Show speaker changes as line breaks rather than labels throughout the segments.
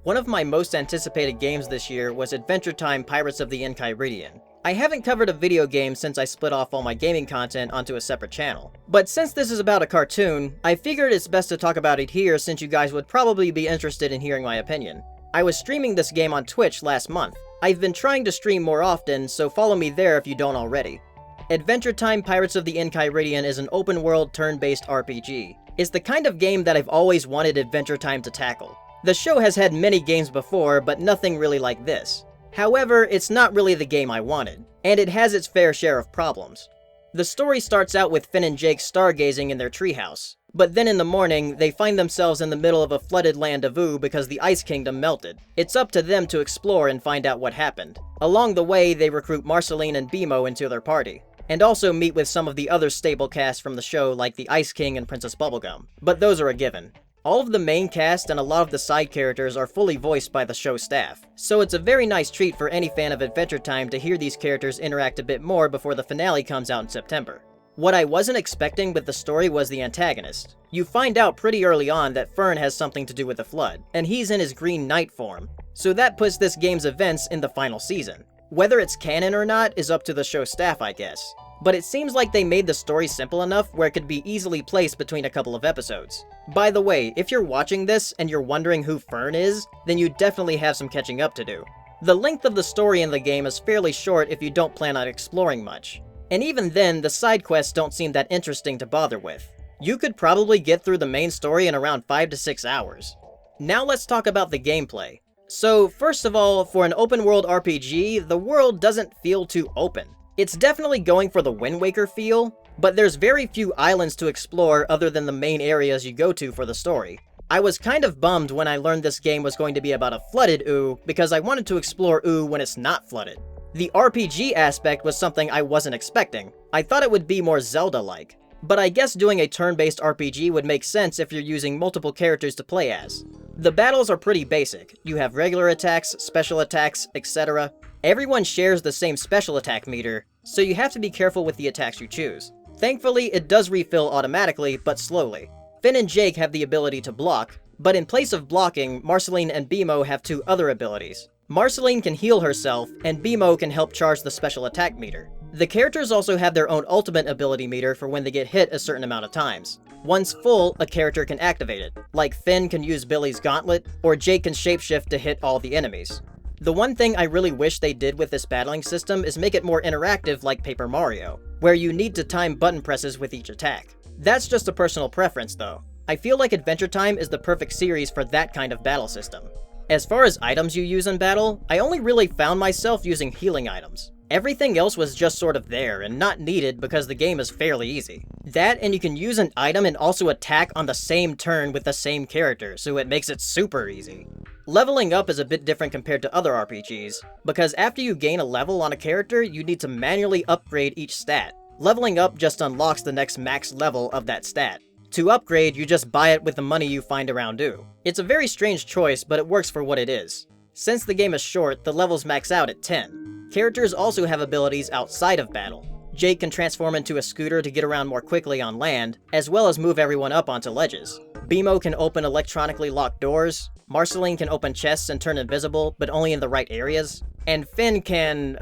One of my most anticipated games this year was Adventure Time Pirates of the Enchiridion. I haven't covered a video game since I split off all my gaming content onto a separate channel. But since this is about a cartoon, I figured it's best to talk about it here since you guys would probably be interested in hearing my opinion. I was streaming this game on Twitch last month. I've been trying to stream more often, so follow me there if you don't already. Adventure Time Pirates of the Enchiridion is an open-world turn-based RPG. It's the kind of game that I've always wanted Adventure Time to tackle. The show has had many games before, but nothing really like this. However, it's not really the game I wanted, and it has its fair share of problems. The story starts out with Finn and Jake stargazing in their treehouse, but then in the morning, they find themselves in the middle of a flooded land of Ooo because the Ice Kingdom melted. It's up to them to explore and find out what happened. Along the way, they recruit Marceline and Bimo into their party, and also meet with some of the other stable cast from the show like the Ice King and Princess Bubblegum, but those are a given. All of the main cast and a lot of the side characters are fully voiced by the show staff, so it's a very nice treat for any fan of Adventure Time to hear these characters interact a bit more before the finale comes out in September. What I wasn't expecting with the story was the antagonist. You find out pretty early on that Fern has something to do with the flood, and he's in his Green Knight form, so that puts this game's events in the final season. Whether it's canon or not is up to the show staff, I guess. But it seems like they made the story simple enough where it could be easily placed between a couple of episodes. By the way, if you're watching this and you're wondering who Fern is, then you definitely have some catching up to do. The length of the story in the game is fairly short if you don't plan on exploring much. And even then, the side quests don't seem that interesting to bother with. You could probably get through the main story in around 5 to 6 hours. Now let's talk about the gameplay. So first of all, for an open world RPG, the world doesn't feel too open. It's definitely going for the Wind Waker feel, but there's very few islands to explore other than the main areas you go to for the story. I was kind of bummed when I learned this game was going to be about a flooded Ooo, because I wanted to explore Ooo when it's not flooded. The RPG aspect was something I wasn't expecting. I thought it would be more Zelda-like. But I guess doing a turn-based RPG would make sense if you're using multiple characters to play as. The battles are pretty basic. You have regular attacks, special attacks, etc. Everyone shares the same special attack meter, so you have to be careful with the attacks you choose. Thankfully, it does refill automatically, but slowly. Finn and Jake have the ability to block, but in place of blocking, Marceline and Bimo have two other abilities. Marceline can heal herself, and Bimo can help charge the special attack meter. The characters also have their own ultimate ability meter for when they get hit a certain amount of times. Once full, a character can activate it, like Finn can use Billy's Gauntlet, or Jake can shapeshift to hit all the enemies. The one thing I really wish they did with this battling system is make it more interactive like Paper Mario, where you need to time button presses with each attack. That's just a personal preference though. I feel like Adventure Time is the perfect series for that kind of battle system. As far as items you use in battle, I only really found myself using healing items. Everything else was just sort of there and not needed because the game is fairly easy. That, and you can use an item and also attack on the same turn with the same character, so it makes it super easy. Leveling up is a bit different compared to other RPGs, because after you gain a level on a character, you need to manually upgrade each stat. Leveling up just unlocks the next max level of that stat. To upgrade, you just buy it with the money you find around Ooo. It's a very strange choice, but it works for what it is. Since the game is short, the levels max out at 10. Characters also have abilities outside of battle. Jake can transform into a scooter to get around more quickly on land, as well as move everyone up onto ledges. Bimo can open electronically locked doors, Marceline can open chests and turn invisible, but only in the right areas, and Finn can,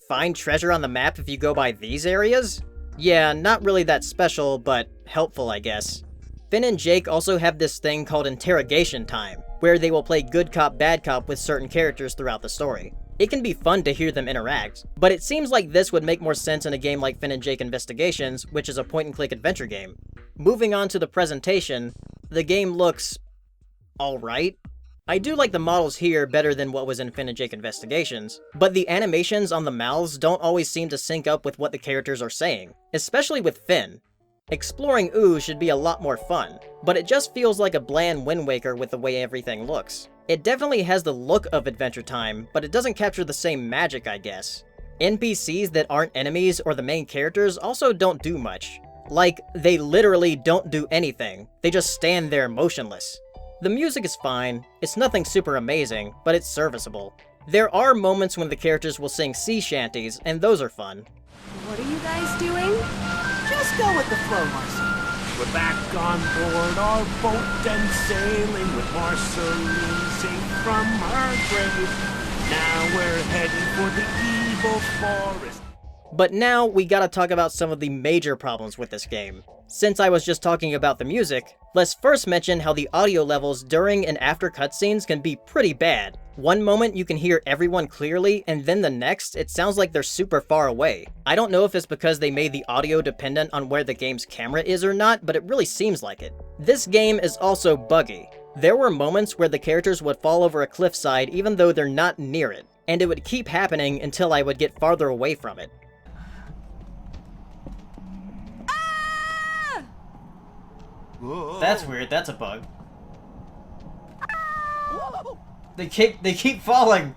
find treasure on the map if you go by these areas? Yeah, not really that special, but helpful, I guess. Finn and Jake also have this thing called interrogation time, where they will play good cop, bad cop with certain characters throughout the story. It can be fun to hear them interact, but it seems like this would make more sense in a game like Finn and Jake Investigations, which is a point-and-click adventure game. Moving on to the presentation, the game looks alright. I do like the models here better than what was in Finn and Jake Investigations, but the animations on the mouths don't always seem to sync up with what the characters are saying, especially with Finn. Exploring Ooo should be a lot more fun, but it just feels like a bland Wind Waker with the way everything looks. It definitely has the look of Adventure Time, but it doesn't capture the same magic, I guess. NPCs that aren't enemies or the main characters also don't do much. Like, they literally don't do anything, they just stand there motionless. The music is fine, it's nothing super amazing, but it's serviceable. There are moments when the characters will sing sea shanties, and those are fun.
What are you guys doing? Just go with the flow, Marcy. We're back on board our boat and sailing with Marceline safe from her grave. Now we're heading for the evil forest.
But now we gotta talk about some of the major problems with this game. Since I was just talking about the music, let's first mention how the audio levels during and after cutscenes can be pretty bad. One moment you can hear everyone clearly, and then the next, it sounds like they're super far away. I don't know if it's because they made the audio dependent on where the game's camera is or not, but it really seems like it. This game is also buggy. There were moments where the characters would fall over a cliffside even though they're not near it, and it would keep happening until I would get farther away from it. That's weird, that's a bug. They keep falling!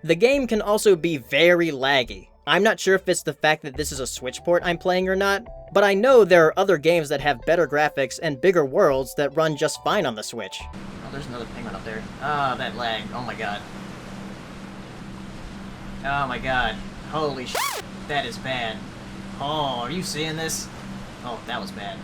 The game can also be very laggy. I'm not sure if it's the fact that this is a Switch port I'm playing or not, but I know there are other games that have better graphics and bigger worlds that run just fine on the Switch. Oh, there's another penguin up there. Ah, that lag. Oh my god. Oh my god. Holy shit. That is bad. Oh, are you seeing this? Oh, that was bad.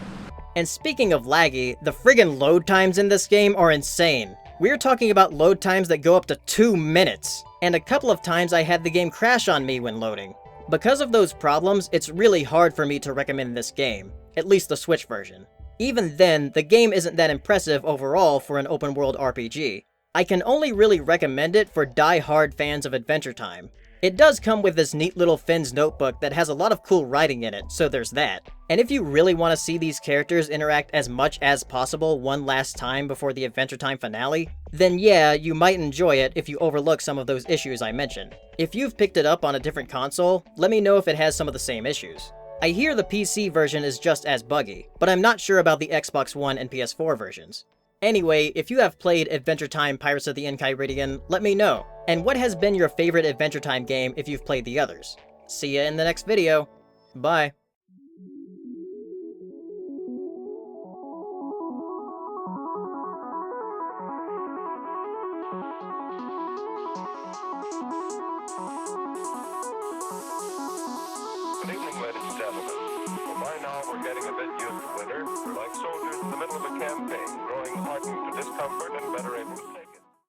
And speaking of laggy, the friggin' load times in this game are insane. We're talking about load times that go up to 2 minutes. And a couple of times I had the game crash on me when loading. Because of those problems, it's really hard for me to recommend this game, at least the Switch version. Even then, the game isn't that impressive overall for an open world RPG. I can only really recommend it for die-hard fans of Adventure Time. It does come with this neat little Finn's notebook that has a lot of cool writing in it, so there's that. And if you really want to see these characters interact as much as possible one last time before the Adventure Time finale, then yeah, you might enjoy it if you overlook some of those issues I mentioned. If you've picked it up on a different console, let me know if it has some of the same issues. I hear the PC version is just as buggy, but I'm not sure about the Xbox One and PS4 versions. Anyway, if you have played Adventure Time Pirates of the Enchiridion, let me know. And what has been your favorite Adventure Time game if you've played the others? See ya in the next video. Bye.
Good evening, ladies and gentlemen. Well, by now we're getting a bit used to winter. We're like soldiers in the middle of a campaign, growing hardened to discomfort and better able to